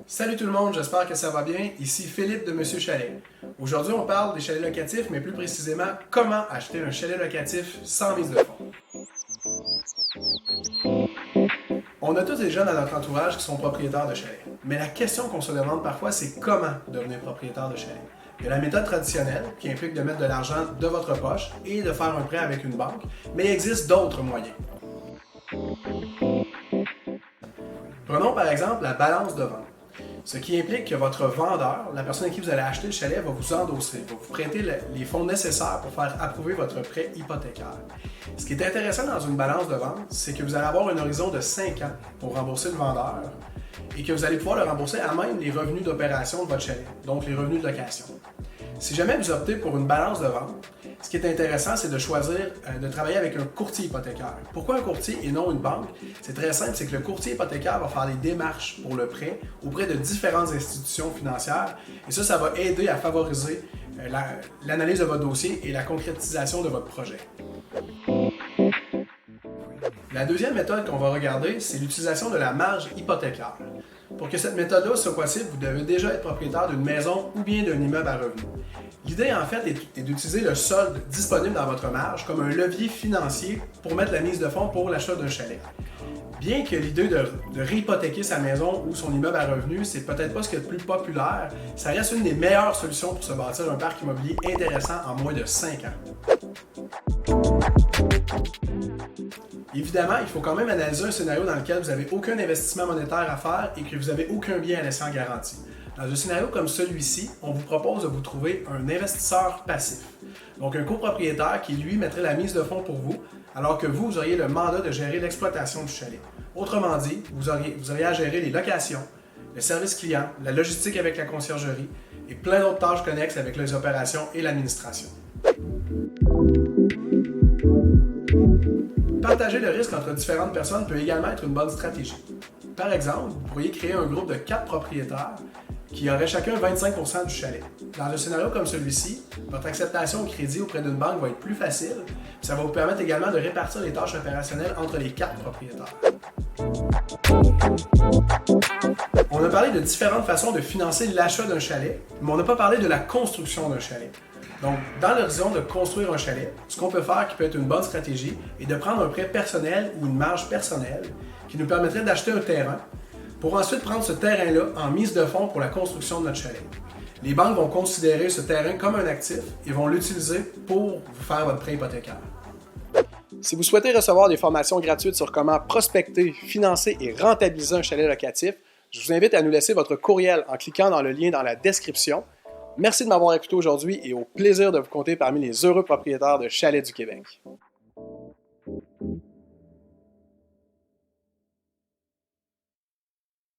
Salut tout le monde, j'espère que ça va bien. Ici Philippe de Monsieur Chalet. Aujourd'hui, on parle des chalets locatifs, mais plus précisément, comment acheter un chalet locatif sans mise de fonds. On a tous des jeunes dans notre entourage qui sont propriétaires de chalets. Mais la question qu'on se demande parfois, c'est comment devenir propriétaire de chalet. Il y a la méthode traditionnelle, qui implique de mettre de l'argent de votre poche et de faire un prêt avec une banque, mais il existe d'autres moyens. Prenons par exemple la balance de vente. Ce qui implique que votre vendeur, la personne à qui vous allez acheter le chalet, va vous endosser, va vous prêter les fonds nécessaires pour faire approuver votre prêt hypothécaire. Ce qui est intéressant dans une balance de vente, c'est que vous allez avoir un horizon de 5 ans pour rembourser le vendeur et que vous allez pouvoir le rembourser à même les revenus d'opération de votre chalet, donc les revenus de location. Si jamais vous optez pour une balance de vente, ce qui est intéressant, c'est de choisir de travailler avec un courtier hypothécaire. Pourquoi un courtier et non une banque? C'est très simple, c'est que le courtier hypothécaire va faire les démarches pour le prêt auprès de différentes institutions financières et ça va aider à favoriser l'analyse de votre dossier et la concrétisation de votre projet. La deuxième méthode qu'on va regarder, c'est l'utilisation de la marge hypothécaire. Pour que cette méthode-là soit possible, vous devez déjà être propriétaire d'une maison ou bien d'un immeuble à revenus. L'idée, en fait, est d'utiliser le solde disponible dans votre marge comme un levier financier pour mettre la mise de fonds pour l'achat d'un chalet. Bien que l'idée de réhypothéquer sa maison ou son immeuble à revenus, c'est peut-être pas ce qui est le plus populaire, ça reste une des meilleures solutions pour se bâtir un parc immobilier intéressant en moins de 5 ans. Évidemment, il faut quand même analyser un scénario dans lequel vous n'avez aucun investissement monétaire à faire et que vous n'avez aucun bien à laisser en garantie. Dans un scénario comme celui-ci, on vous propose de vous trouver un investisseur passif. Donc un copropriétaire qui, lui, mettrait la mise de fonds pour vous, alors que vous auriez le mandat de gérer l'exploitation du chalet. Autrement dit, vous auriez à gérer les locations, le service client, la logistique avec la conciergerie et plein d'autres tâches connexes avec les opérations et l'administration. Partager le risque entre différentes personnes peut également être une bonne stratégie. Par exemple, vous pourriez créer un groupe de 4 propriétaires qui auraient chacun 25% du chalet. Dans un scénario comme celui-ci, votre acceptation au crédit auprès d'une banque va être plus facile, et ça va vous permettre également de répartir les tâches opérationnelles entre les 4 propriétaires. On a parlé de différentes façons de financer l'achat d'un chalet, mais on n'a pas parlé de la construction d'un chalet. Donc, dans l'horizon de construire un chalet, ce qu'on peut faire qui peut être une bonne stratégie est de prendre un prêt personnel ou une marge personnelle qui nous permettrait d'acheter un terrain pour ensuite prendre ce terrain-là en mise de fonds pour la construction de notre chalet. Les banques vont considérer ce terrain comme un actif et vont l'utiliser pour vous faire votre prêt hypothécaire. Si vous souhaitez recevoir des formations gratuites sur comment prospecter, financer et rentabiliser un chalet locatif, je vous invite à nous laisser votre courriel en cliquant dans le lien dans la description. Merci de m'avoir écouté aujourd'hui et au plaisir de vous compter parmi les heureux propriétaires de chalets du Québec.